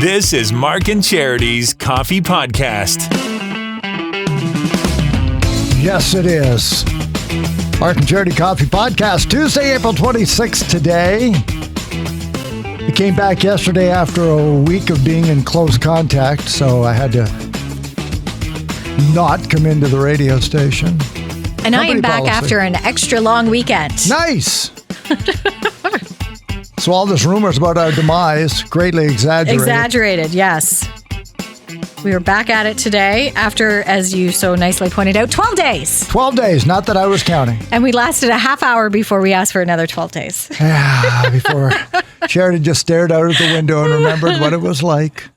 This is Mark and Charity's Coffee Podcast. Yes, it is. Mark and Charity Coffee Podcast, Tuesday, April 26th today. We came back yesterday after a week of being in close contact, so I had to not come into the radio station. And I am back after an extra long weekend. Nice. So all this rumors about our demise, greatly exaggerated. Exaggerated, yes. We were back at it today after, as you so nicely pointed out, 12 days. 12 days, not that I was counting. And we lasted a half hour before we asked for another 12 days. Yeah, before Charity just stared out of the window and remembered what it was like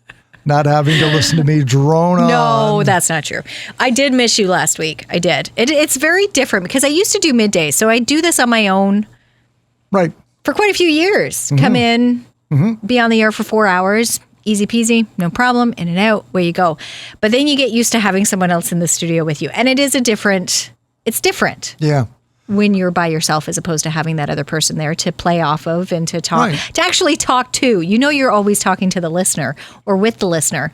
not having to listen to me drone on. No, that's not true. I did miss you last week. I did. It's very different because I used to do middays. So I do this on my own. Right. For quite a few years. Come in, be on the air for 4 hours. Easy peasy, no problem, in and out, where you go. But then you get used to having someone else in the studio with you. And it's different. Yeah. When you're by yourself as opposed to having that other person there to play off of and to talk, to actually talk to. You know, you're always talking to the listener or with the listener.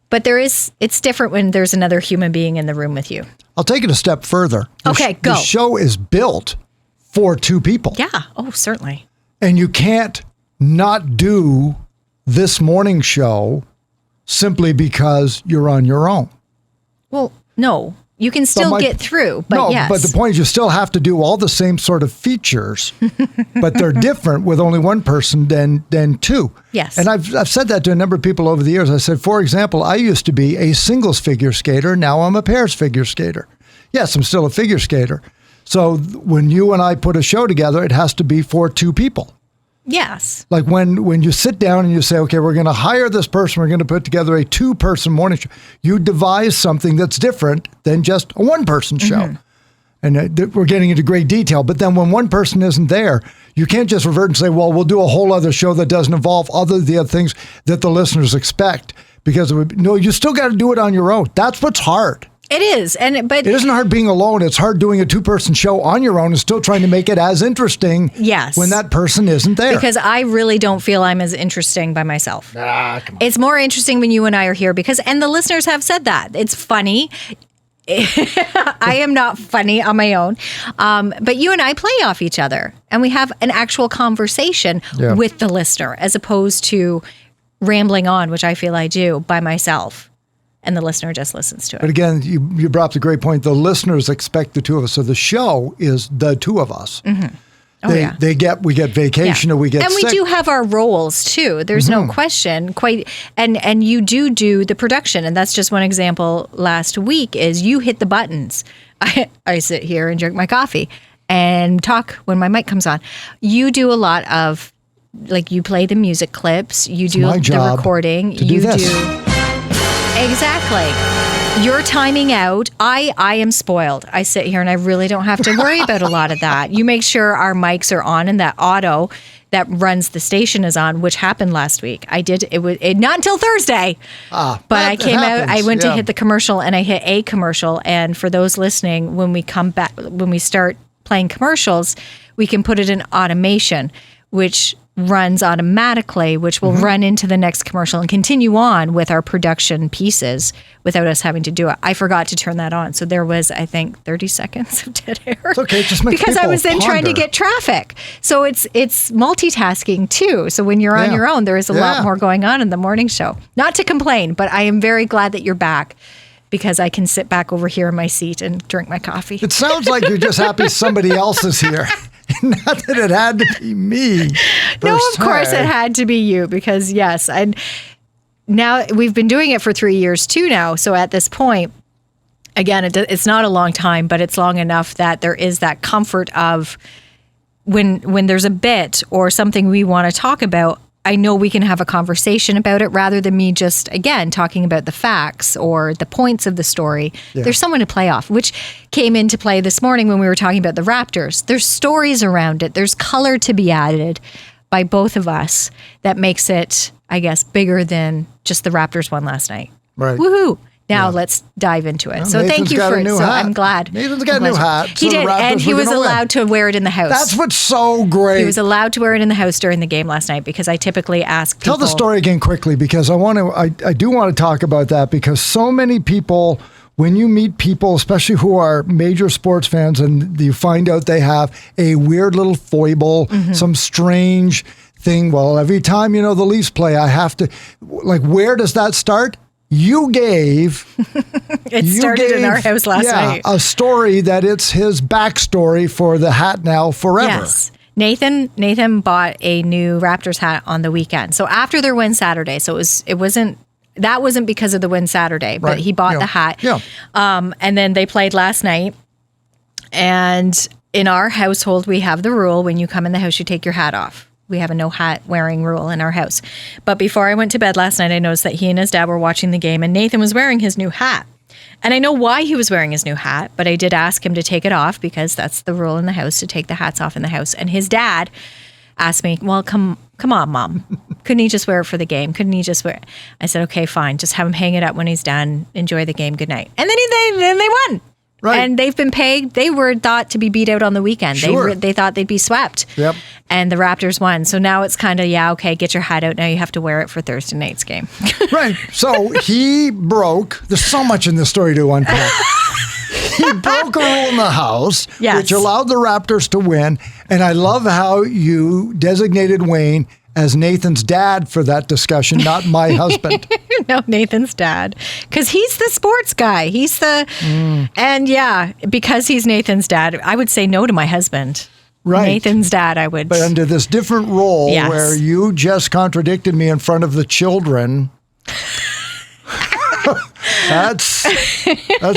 But it's different when there's another human being in the room with you. I'll take it a step further. Okay, go. The show is built for two people. Yeah. Oh, certainly. And you can't not do this morning show simply because you're on your own. Well, no. You can still get through, but yes. But the point is you still have to do all the same sort of features, but they're different with only one person than two. Yes. And I've said that to a number of people over the years. I said, for example, I used to be a singles figure skater. Now I'm a pairs figure skater. Yes, I'm still a figure skater. So when you and I put a show together, it has to be for two people. Yes. Like when you sit down and you say, okay, we're going to hire this person, we're going to put together a two-person morning show. You devise something that's different than just a one-person show. And we're getting into great detail. But then when one person isn't there, you can't just revert and say, well, we'll do a whole other show that doesn't involve the other things that the listeners expect. Because no, you still got to do it on your own. That's what's hard. It is, but it isn't hard being alone. It's hard doing a two-person show on your own and still trying to make it as interesting. Yes. When that person isn't there. Because I really don't feel I'm as interesting by myself. Come on. It's more interesting when you and I are here and the listeners have said that. It's funny. I am not funny on my own. But you and I play off each other and we have an actual conversation with the listener as opposed to rambling on, which I feel I do by myself. And the listener just listens to it. But again, you brought up a great point. The listeners expect the two of us. So the show is the two of us. Mm-hmm. We get vacation or we get sick. And we do have our roles too. There's no question. And you do the production. And that's just one example last week is you hit the buttons. I sit here and drink my coffee and talk when my mic comes on. You do a lot of, like, you play the music clips. You do the recording. You do. Exactly. You're timing out. I am spoiled. I sit here and I really don't have to worry about a lot of that. You make sure our mics are on and that auto that runs the station is on, which happened last week. I did it not until Thursday. But I came out, I went to hit the commercial and I hit a commercial. And for those listening, when we come back, when we start playing commercials, we can put it in automation, which runs automatically, which will run into the next commercial and continue on with our production pieces without us having to do it. I forgot to turn that on. So there was, I think, 30 seconds of dead air. It's okay, just make because I was then trying to get traffic. So it's multitasking too. So when you're on your own, there is a lot more going on in the morning show. Not to complain, but I am very glad that you're back because I can sit back over here in my seat and drink my coffee. It sounds like you're just happy somebody else is here. Not that it had to be me. No, of course it had to be you because, yes. And now we've been doing it for 3 years too now. So at this point, again, it's not a long time, but it's long enough that there is that comfort of when there's a bit or something we want to talk about, I know we can have a conversation about it rather than me just, again, talking about the facts or the points of the story. Yeah. There's someone to play off, which came into play this morning when we were talking about the Raptors. There's stories around it. There's color to be added by both of us that makes it, I guess, bigger than just the Raptors won last night. Right. Woohoo. Now let's dive into it. Well, so Nathan's thank you got for a it. new So hat. I'm glad. Nathan's got a new hat. He so the did, Raptors and he were was gonna win. allowed to wear it in the house. That's what's so great. He was allowed to wear it in the house during the game last night because I typically ask people. Tell the story again quickly because I do want to talk about that because so many people, when you meet people, especially who are major sports fans, and you find out they have a weird little foible, some strange thing. Well, every time, the Leafs play, I have to, where does that start? You gave. It started in our house last night. A story that it's his backstory for the hat now forever. Yes. Nathan bought a new Raptors hat on the weekend. So after their win Saturday, so it wasn't because of the win Saturday, but he bought the hat. Yeah. And then they played last night. And in our household, we have the rule when you come in the house, you take your hat off. We have a no hat wearing rule in our house. But before I went to bed last night, I noticed that he and his dad were watching the game and Nathan was wearing his new hat. And I know why he was wearing his new hat, but I did ask him to take it off because that's the rule in the house, to take the hats off in the house. And his dad asked me, well, come on, Mom. Couldn't he just wear it for the game? Couldn't he just wear it? I said, okay, fine. Just have him hang it up when he's done. Enjoy the game. Good night. And then they won. Right. And they've been paid. They were thought to be beat out on the weekend. Sure. They thought they'd be swept. Yep. And the Raptors won. So now it's kind of, okay, get your hat out. Now you have to wear it for Thursday night's game. Right. So he broke. There's so much in this story to unpack. He broke a rule in the house, which allowed the Raptors to win. And I love how you designated Wayne as Nathan's dad for that discussion, not my husband. No, Nathan's dad. Because he's the sports guy. He's the... And because he's Nathan's dad, I would say no to my husband. Right. Nathan's dad, I would. But under this different role where you just contradicted me in front of the children... That's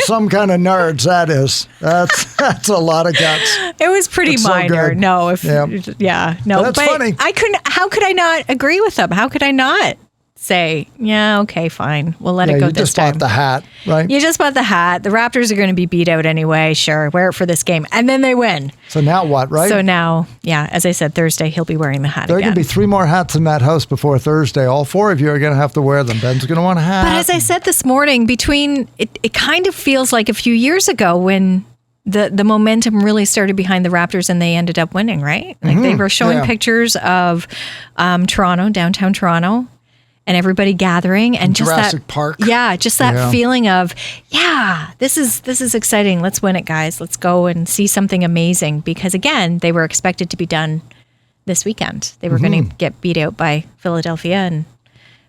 some kind of nerds. That is. That's a lot of guts. It was pretty minor. No, no. But that's funny. How could I not agree with them? How could I not say, yeah, okay, fine. We'll let it go you this just time. bought the hat, right? You just bought the hat. The Raptors are going to be beat out anyway. Sure, wear it for this game, and then they win. So now what, right? So now, as I said, Thursday he'll be wearing the hat. There are again. going to be 3 more hats in that house before Thursday. All 4 of you are going to have to wear them. Ben's going to want a hat. But as I said this morning, it kind of feels like a few years ago when the momentum really started behind the Raptors and they ended up winning, right? Like they were showing pictures of Toronto, downtown Toronto, and everybody gathering and just Jurassic that Park. Yeah, just that feeling of, this is exciting. Let's win it, guys. Let's go and see something amazing because again, they were expected to be done this weekend. They were going to get beat out by Philadelphia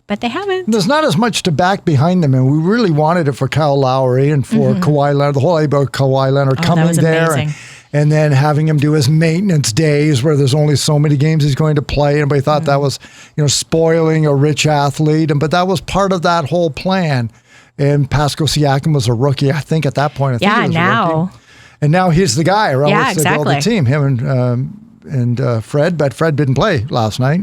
but they haven't. There's not as much to back behind them, and we really wanted it for Kyle Lowry and for Kawhi Leonard. The whole idea about Kawhi Leonard coming there and then having him do his maintenance days where there's only so many games he's going to play. Everybody thought that was, spoiling a rich athlete, but that was part of that whole plan. And Pascal Siakam was a rookie, I think, at that point. I think he was a rookie. And now he's the guy, right? Yeah, exactly. The team, him and Fred, but Fred didn't play last night.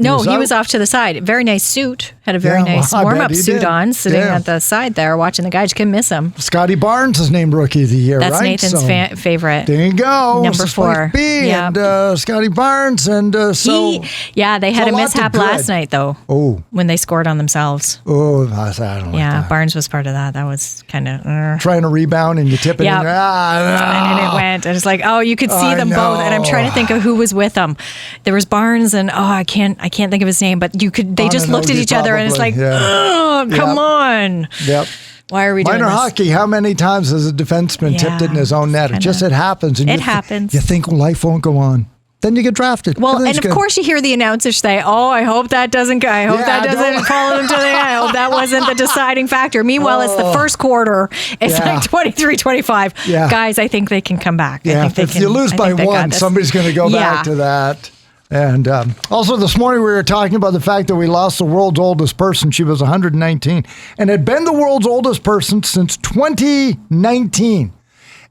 No, he was off to the side. Very nice suit. Had a very nice warm-up suit on, sitting at the side there, watching the guys. Couldn't miss him. Scotty Barnes is named Rookie of the Year, That's right? That's Nathan's favorite. There you go. Number 4. B and Scotty Barnes. And they had a mishap last night, though. Oh. When they scored on themselves. Oh, I don't like that. Barnes was part of that. That was kind of... Trying to rebound and you tip it in. And then it went. And it's like, you could see them both. And I'm trying to think of who was with them. There was Barnes and, I can't think of his name, but they just looked at each other and it's like, come on. Yep. Why are we doing Minor this? hockey, how many times has a defenseman tipped it in his own net? It happens. And it happens. You think life won't go on. Then you get drafted. Well, and of course you hear the announcers say, I hope that doesn't go. I hope that doesn't follow them to the end. I hope that wasn't the deciding factor. Meanwhile, it's the first quarter. It's like 23-25. Yeah. Guys, I think they can come back. Yeah. I think if you lose by 1, somebody's going to go back to that. And also this morning we were talking about the fact that we lost the world's oldest person. She was 119 and had been the world's oldest person since 2019.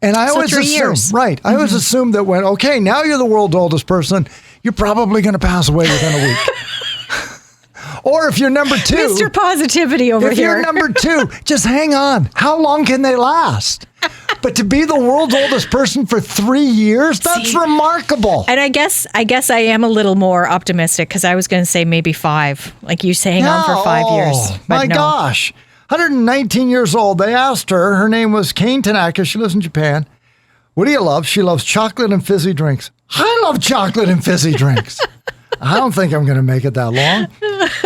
And I always assume, right? I always assume that now you're the world's oldest person, you're probably going to pass away within a week. Or if you're number 2, Mr. Positivity over here. If you're number 2, just hang on. How long can they last? But to be the world's oldest person for 3 years, that's remarkable. And I guess I am a little more optimistic because I was going to say maybe 5, like you say, hang on for 5 years. But gosh. 119 years old. They asked her name was Kane Tanaka. She lives in Japan. What do you love? She loves chocolate and fizzy drinks. I love chocolate and fizzy drinks. I don't think I'm going to make it that long.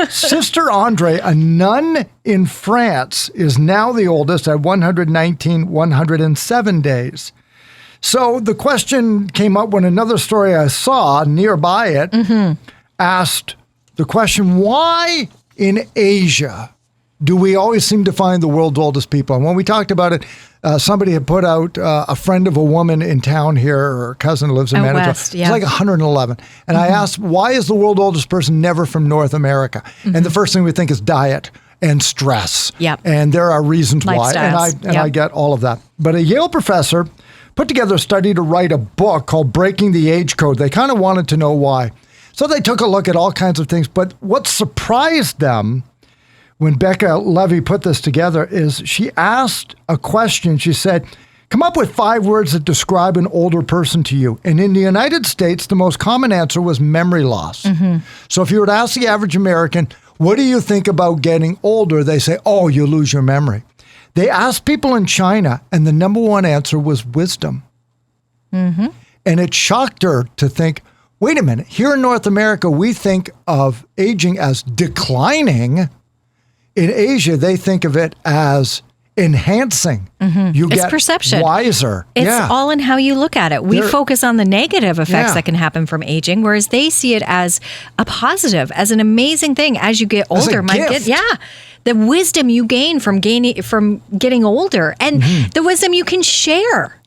Sister Andre, a nun in France, is now the oldest at 107 days. So the question came up when another story I saw nearby it asked the question, why in Asia do we always seem to find the world's oldest people? And when we talked about it, somebody had put out a friend of a woman in town here, her cousin lives in Manitoba. West, yeah. It's like 111. And I asked, why is the world's oldest person never from North America? And the first thing we think is diet and stress. Yep. And there are reasons why. And I get all of that. But a Yale professor put together a study to write a book called Breaking the Age Code. They kind of wanted to know why. So they took a look at all kinds of things. But what surprised them when Becca Levy put this together is she asked a question. She said, come up with 5 words that describe an older person to you. And in the United States, the most common answer was memory loss. So if you were to ask the average American, what do you think about getting older? They say, oh, you lose your memory. They asked people in China, and the number one answer was wisdom. And it shocked her to think, wait a minute, here in North America, we think of aging as declining. In Asia, they think of it as enhancing. You It's get perception. wiser. It's all in how you look at it. We focus on the negative effects that can happen from aging, whereas they see it as a positive, as an amazing thing. As you get As a older, gift. the wisdom you gain from getting older, and the wisdom you can share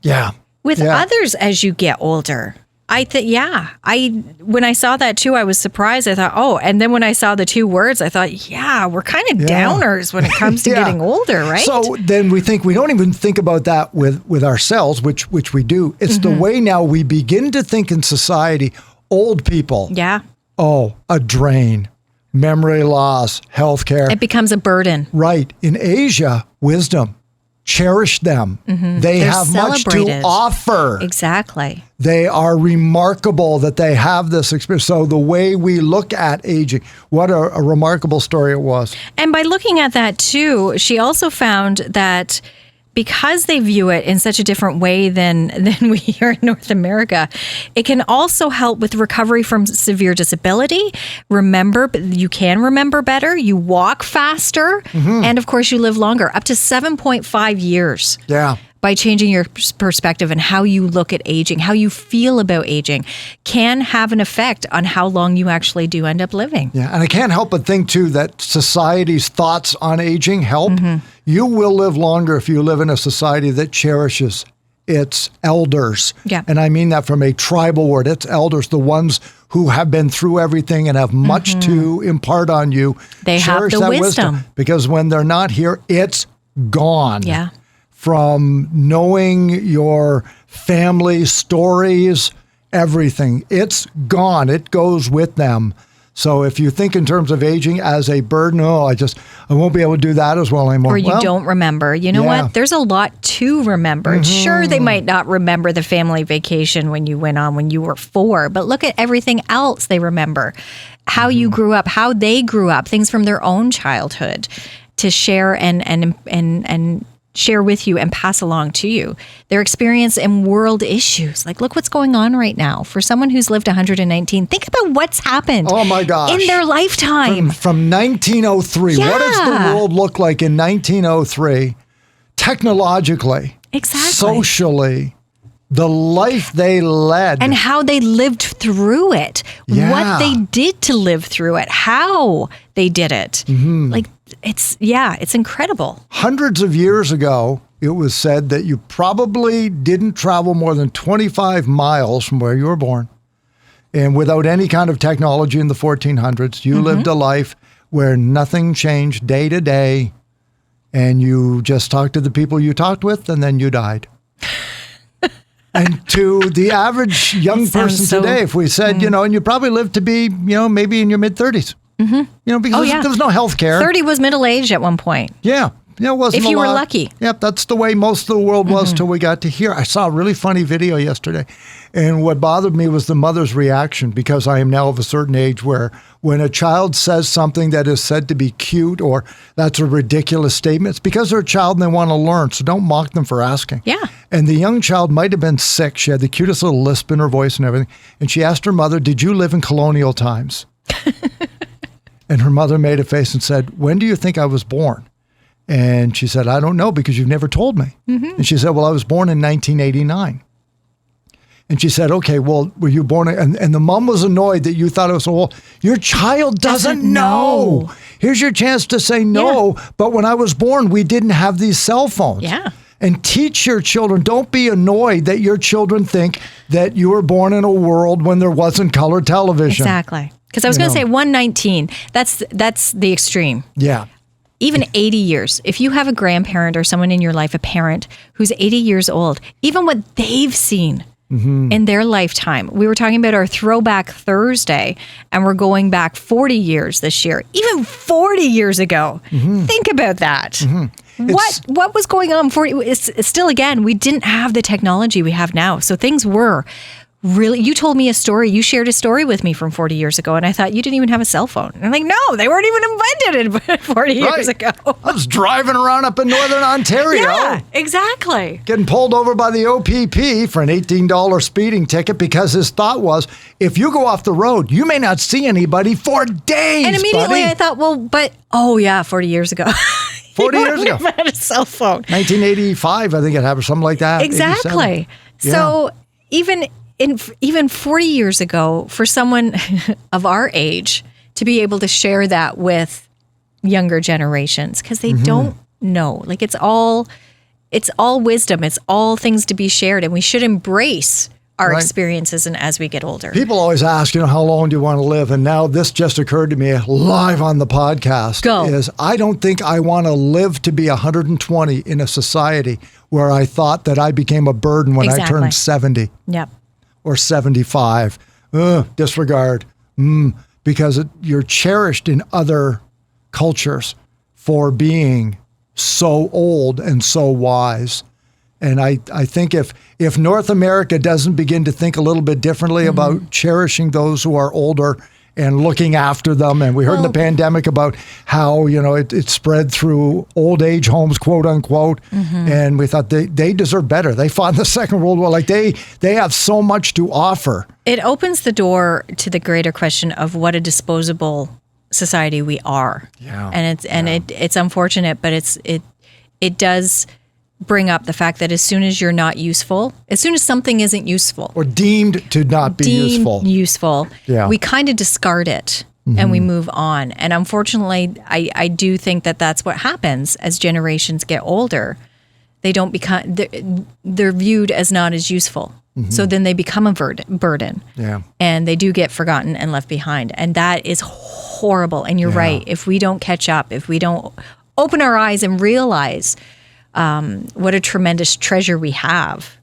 with others as you get older. When I saw that too, I was surprised. I thought, oh, and then when I saw the 2 words, I thought, we're kind of downers when it comes to getting older, right? So then we don't even think about that with ourselves, which we do. It's the way now we begin to think in society, old people. Yeah. Oh, a drain, memory loss, healthcare. It becomes a burden. Right. In Asia, wisdom. Cherish them. They They're have much to celebrated. offer. Exactly. They are remarkable that they have this experience. So the way we look at aging, what a remarkable story it was. And by looking at that too, she also found that because they view it in such a different way than we here in North America, it can also help with recovery from severe disability. You can remember better, you walk faster, and of course you live longer, up to 7.5 years. Yeah. By changing your perspective and how you look at aging, how you feel about aging, can have an effect on how long you actually do end up living. Yeah, and I can't help but think, too, that society's thoughts on aging help. You will live longer if you live in a society that cherishes its elders. Yeah. And I mean that from a tribal word. It's elders, the ones who have been through everything and have much to impart on you. They have Cherish the that wisdom. because when they're not here, it's gone. Yeah. From knowing your family stories, everything. It's gone. It goes with them. So if you think in terms of aging as a burden, I won't be able to do that as well anymore. Or you don't remember. You know what? There's a lot to remember. Sure, they might not remember the family vacation when you went on when you were 4, but look at everything else they remember. How you grew up, how they grew up, things from their own childhood to share and share with you and pass along to you. Their experience in world issues. Like, look what's going on right now. For someone who's lived 119, think about what's happened Oh my gosh. in their lifetime. From 1903. Yeah. What does the world look like in 1903? Technologically. Exactly. Socially. The life they led. And how they lived through it. Yeah. What they did to live through it. How they did it. Like, it's incredible. Hundreds of years ago, it was said that you probably didn't travel more than 25 miles from where you were born. And without any kind of technology in the 1400s, you lived a life where nothing changed day to day. And you just talked to the people you talked with, and then you died. And to the average young person today, if we said, and you probably lived to be, maybe in your mid-30s. Because there was no health care. 30 was middle age at one point. Yeah. Yeah, it wasn't If a you were lot. lucky. Yep, that's the way most of the world was till we got to here. I saw a really funny video yesterday, and what bothered me was the mother's reaction, because I am now of a certain age where when a child says something that is said to be cute or that's a ridiculous statement, it's because they're a child and they want to learn, so don't mock them for asking. Yeah. And the young child might have been 6. She had the cutest little lisp in her voice and everything, and she asked her mother, "Did you live in colonial times?" And her mother made a face and said, "When do you think I was born?" And she said, "I don't know, because you've never told me." And she said, "Well, I was born in 1989. And she said, "Okay, well, were you born?" And the mom was annoyed that you thought it was so old. Your child doesn't know. Here's your chance to say no. But when I was born, we didn't have these cell phones. Yeah. And teach your children. Don't be annoyed that your children think that you were born in a world when there wasn't color television. Exactly. Because I was going to say 119. That's the extreme. Yeah. Even 80 years. If you have a grandparent or someone in your life, a parent who's 80 years old, even what they've seen in their lifetime. We were talking about our Throwback Thursday, and we're going back 40 years this year. Even 40 years ago. Think about that. What was going on? It's still, again, we didn't have the technology we have now. So things were really, you told me a story, you shared a story with me from 40 years ago, and I thought you didn't even have a cell phone. And I'm like, no, they weren't even invented 40 years ago. I was driving around up in Northern Ontario. Yeah, exactly. Getting pulled over by the OPP for an $18 speeding ticket because his thought was, if you go off the road, you may not see anybody for days, And immediately buddy. I thought, well, 40 years ago. 40 years ago. I had a cell phone. 1985, I think it happened, something like that. Exactly. 87. So even 40 years ago, for someone of our age to be able to share that with younger generations, because they don't know. Like it's all wisdom. It's all things to be shared, and we should embrace our experiences and as we get older. People always ask, how long do you want to live? And now this just occurred to me live on the podcast. Is I don't think I want to live to be 120 in a society where I thought that I became a burden when I turned 70. Yep. Or 75. Disregard. Because you're cherished in other cultures for being so old and so wise. And I think if North America doesn't begin to think a little bit differently about cherishing those who are older and looking after them, and we heard in the pandemic about how it spread through old age homes, quote unquote, and we thought they deserve better. They fought in the Second World War, like they have so much to offer. It opens the door to the greater question of what a disposable society we are. Yeah, it's unfortunate, but it does bring up the fact that as soon as you're not useful, as soon as something isn't useful or deemed to not be useful, we kind of discard it and we move on. And unfortunately, I do think that that's what happens as generations get older. They don't become, they're viewed as not as useful. So then they become a burden. Yeah. And they do get forgotten and left behind. And that is horrible. And you're right. If we don't catch up, if we don't open our eyes and realize what a tremendous treasure we have,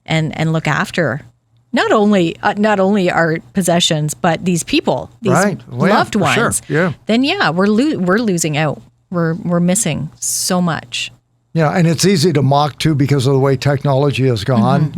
and look after not only our possessions, but these people, these loved ones. Sure. Then we're losing out. We're missing so much. Yeah, and it's easy to mock too because of the way technology has gone.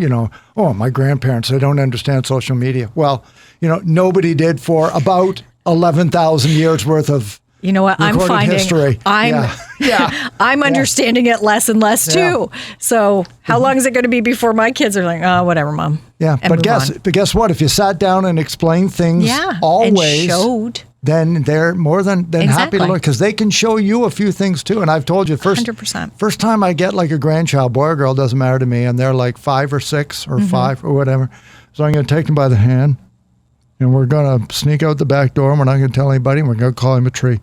My grandparents, they don't understand social media. Well, nobody did for about 11,000 years worth of You know what? I'm finding history. I'm understanding it less and less too. So how long is it going to be before my kids are like, oh, whatever, Mom? Yeah, but guess what? If you sat down and explained things always, and showed, then they're more than happy to learn because they can show you a few things too. And I've told you, 100%. First time I get like a grandchild, boy or girl, doesn't matter to me, and they're like 5 or 6 or 5 or whatever. So I'm going to take them by the hand, and we're going to sneak out the back door, and we're not going to tell anybody, and we're going to call him a tree.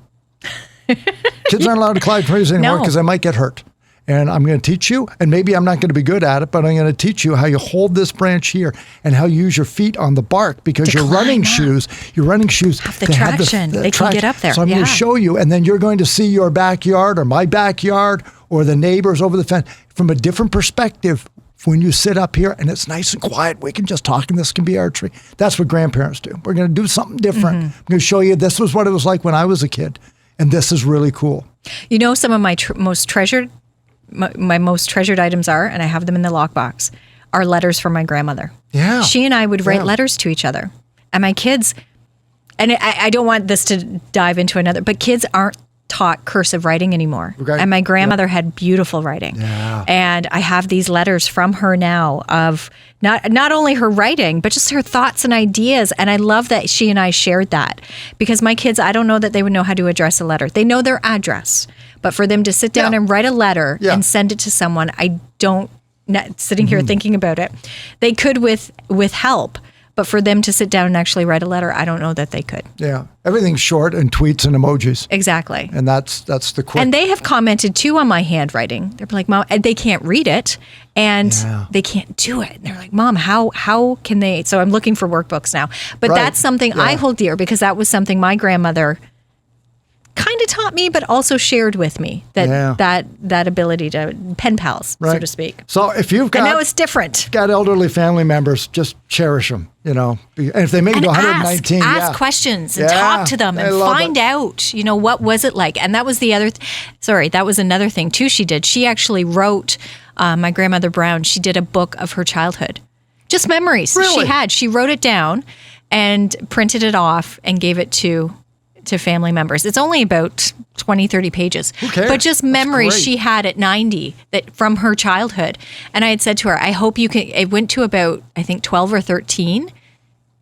Kids aren't allowed to climb trees anymore because they might get hurt. And I'm going to teach you, and maybe I'm not going to be good at it, but I'm going to teach you how you hold this branch here and how you use your feet on the bark because your running shoes have the traction. They can get up there. So I'm going to show you, and then you're going to see your backyard or my backyard or the neighbors over the fence from a different perspective. When you sit up here and it's nice and quiet, we can just talk and this can be our tree. That's what grandparents do. We're going to do something different. I'm going to show you this was what it was like when I was a kid. And this is really cool. You know, some of my most treasured items are, and I have them in the lockbox, are letters from my grandmother. Yeah. She and I would write letters to each other. And my kids, and I don't want this to dive into another, but kids aren't taught cursive writing anymore. Okay. And my grandmother had beautiful writing. Yeah. And I have these letters from her now of not only her writing, but just her thoughts and ideas. And I love that she and I shared that, because my kids, I don't know that they would know how to address a letter. They know their address, but for them to sit down and write a letter and send it to someone, I don't, sitting here thinking about it, they could with help. But for them to sit down and actually write a letter, I don't know that they could. Yeah. Everything's short and tweets and emojis. Exactly. And that's the quick. And they have commented too on my handwriting. They're like, Mom, and they can't read it and they can't do it. And they're like, Mom, how can they? So I'm looking for workbooks now. But that's something I hold dear, because that was something my grandmother kind of taught me, but also shared with me, that ability to pen pals, so to speak. So if you've got, and now it's different. Got elderly family members, just cherish them, you know. And if they make it to 119, ask questions and talk to them and find out, you know, what was it like? And that was the other, that was another thing too she did. She actually wrote, my grandmother Brown, she did a book of her childhood. Just memories she had. She wrote it down and printed it off and gave it to family members. It's only about 20, 30 pages. Who cares? But just memories she had at 90 that from her childhood. And I had said to her, I hope you can, it went to about, I think 12 or 13.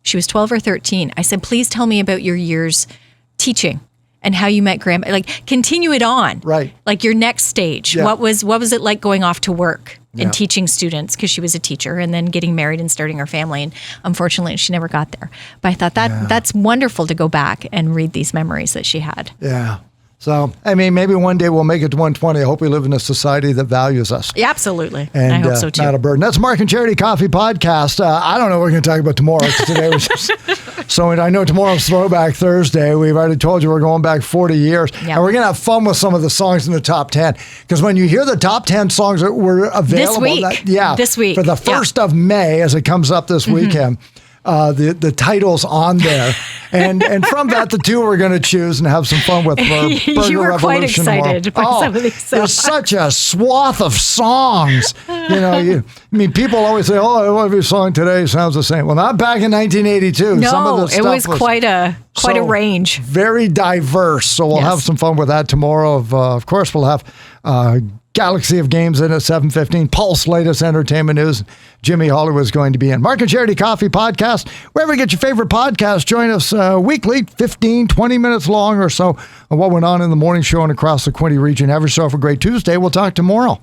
She was 12 or 13. I said, please tell me about your years teaching and how you met grandma. Like, continue it on. Right. Like your next stage. Yeah. What was it like going off to work and teaching students, because she was a teacher, and then getting married and starting her family. And unfortunately, she never got there. But I thought that's wonderful to go back and read these memories that she had. Yeah. So, I mean, maybe one day we'll make it to 120. I hope we live in a society that values us. Yeah, absolutely. And I hope so too. Not a burden. That's Mark and Charity Coffee Podcast. I don't know what we're going to talk about tomorrow. Today was just, so I know tomorrow's Throwback Thursday. We've already told you we're going back 40 years. Yep. And we're going to have fun with some of the songs in the top 10. Because when you hear the top 10 songs that were available. This week. For the 1st of May, as it comes up this weekend. The titles on there, and from that, the two we're going to choose and have some fun with. You were quite excited by some of these songs. There's such a swath of songs. You know, people always say, "Oh, every song today sounds the same." Well, not back in 1982. No, some of the stuff it was quite a range. Very diverse. So we'll have some fun with that tomorrow. Of course, we'll have. Galaxy of Games in at 7:15. Pulse, latest entertainment news. Jimmy Hollywood's going to be in. Mark and Charity Coffee Podcast. Wherever you get your favorite podcast, join us weekly, 15, 20 minutes long or so, on what went on in the morning show and across the Quinte region. Have yourself a great Tuesday. We'll talk tomorrow.